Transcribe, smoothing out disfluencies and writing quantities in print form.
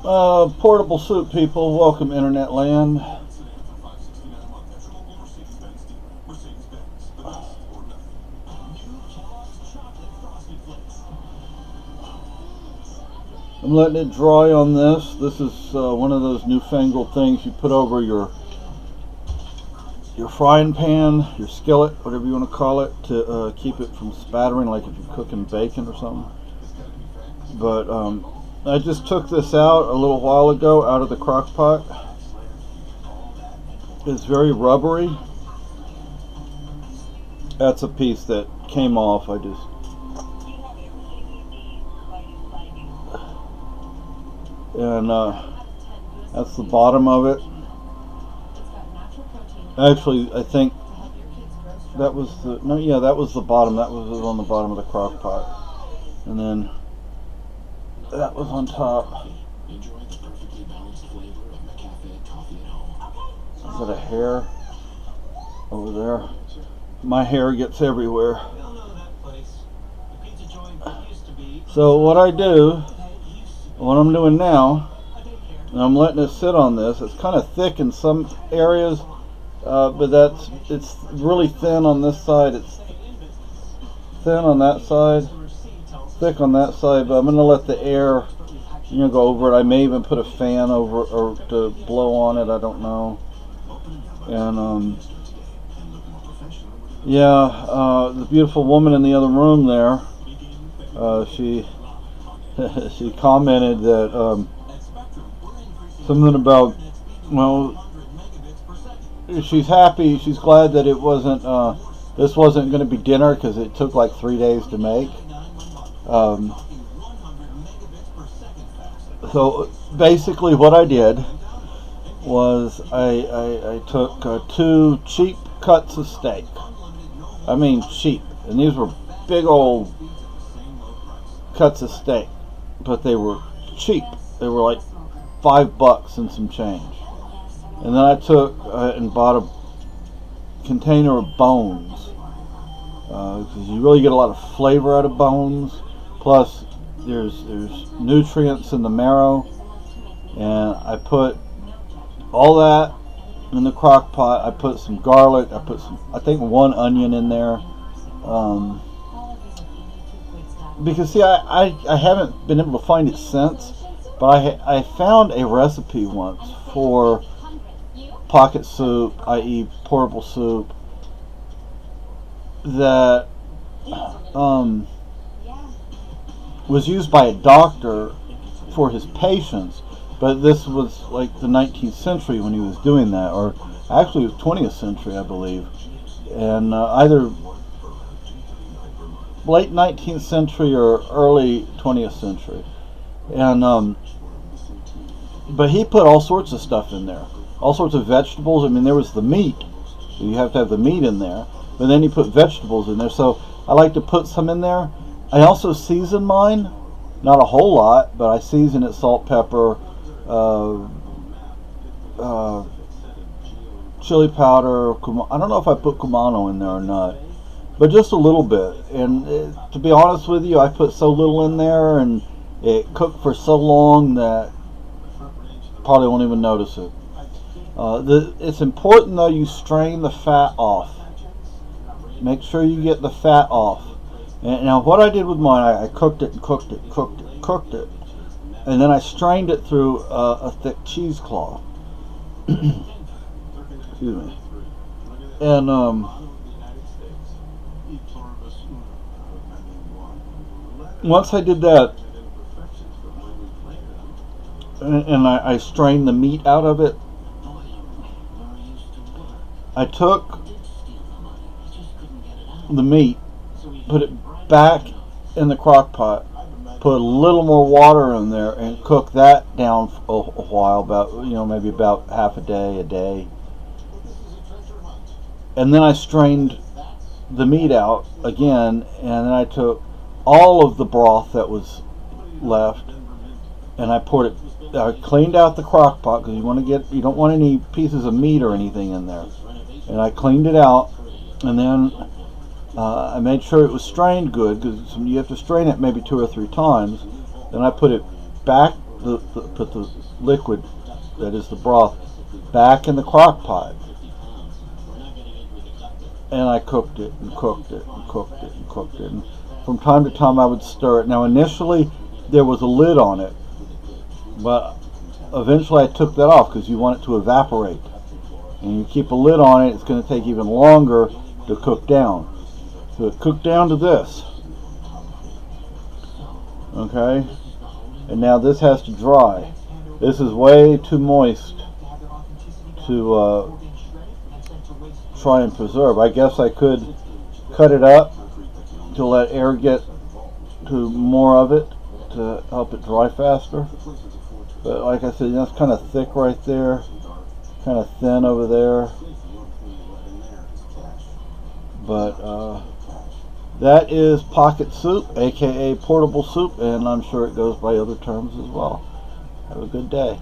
Portable soup people, welcome internet land. I'm letting it dry on this. This is one of those newfangled things you put over your frying pan, your skillet, whatever you want to call it, to keep it from spattering, like if you're cooking bacon or something. But I just took this out a little while ago out of the crock pot. It's very rubbery. That's a piece that came off. And that's the bottom of it. Actually, I think that was that was the bottom. That was on the bottom of the crock pot, and then that was on top. Is that a hair over there? My hair gets everywhere. So what I'm doing now, and I'm letting it sit on this. It's kind of thick in some areas, but it's really thin on this side. It's thin on that side, thick on that side. But I'm going to let the air, go over it. I may even put a fan over or to blow on it. I don't know. And the beautiful woman in the other room there, she commented that something about, she's happy, she's glad that it wasn't, this wasn't going to be dinner because it took like 3 days to make. So basically what I did was I took 2 cheap cuts of steak. I mean cheap, and these were big old cuts of steak, but they were cheap. They were like $5 and some change. And then I took and bought a container of bones, because you really get a lot of flavor out of bones. Plus, there's nutrients in the marrow. And I put all that in the crock pot. I put some garlic. I put I think 1 onion in there. Because see, I haven't been able to find it since, but I found a recipe once for pocket soup, i.e. portable soup, that was used by a doctor for his patients. But this was like the 19th century when he was doing that, or actually it was 20th century, I believe, and either late 19th century or early 20th century. And but he put all sorts of stuff in there, all sorts of vegetables. I mean, there was the meat, so you have to have the meat in there, but then he put vegetables in there. So I like to put some in there. I also season mine, not a whole lot, but I season it: salt, pepper, chili powder. I don't know if I put Kumano in there or not, but just a little bit. And to be honest with you, I put so little in there, and it cooked for so long that probably won't even notice it. It's important though you strain the fat off. Make sure you get the fat off. And now what I did with mine, I cooked it and cooked it, and then I strained it through a thick cheesecloth. Excuse me. And once I did that, and I strained the meat out of it, I took the meat, put it back in the crock pot, put a little more water in there, and cook that down a while, about maybe about half a day, and then I strained the meat out again, and then I took all of the broth that was left, and I cleaned out the crock pot, because you don't want any pieces of meat or anything in there, and I cleaned it out, and then I made sure it was strained good, because you have to strain it maybe 2 or 3 times. Then I put it back put the liquid, that is the broth, back in the crock pot. And I cooked it and cooked it and cooked it and cooked it. And from time to time I would stir it. Now initially there was a lid on it, but eventually I took that off because you want it to evaporate. And you keep a lid on it, it's going to take even longer to cook down. So it cooked down to this. Okay? And now this has to dry. This is way too moist to try and preserve. I guess I could cut it up to let air get to more of it to help it dry faster. But like I said, that's kind of thick right there, kind of thin over there. But that is pocket soup, aka portable soup, and I'm sure it goes by other terms as well. Have a good day.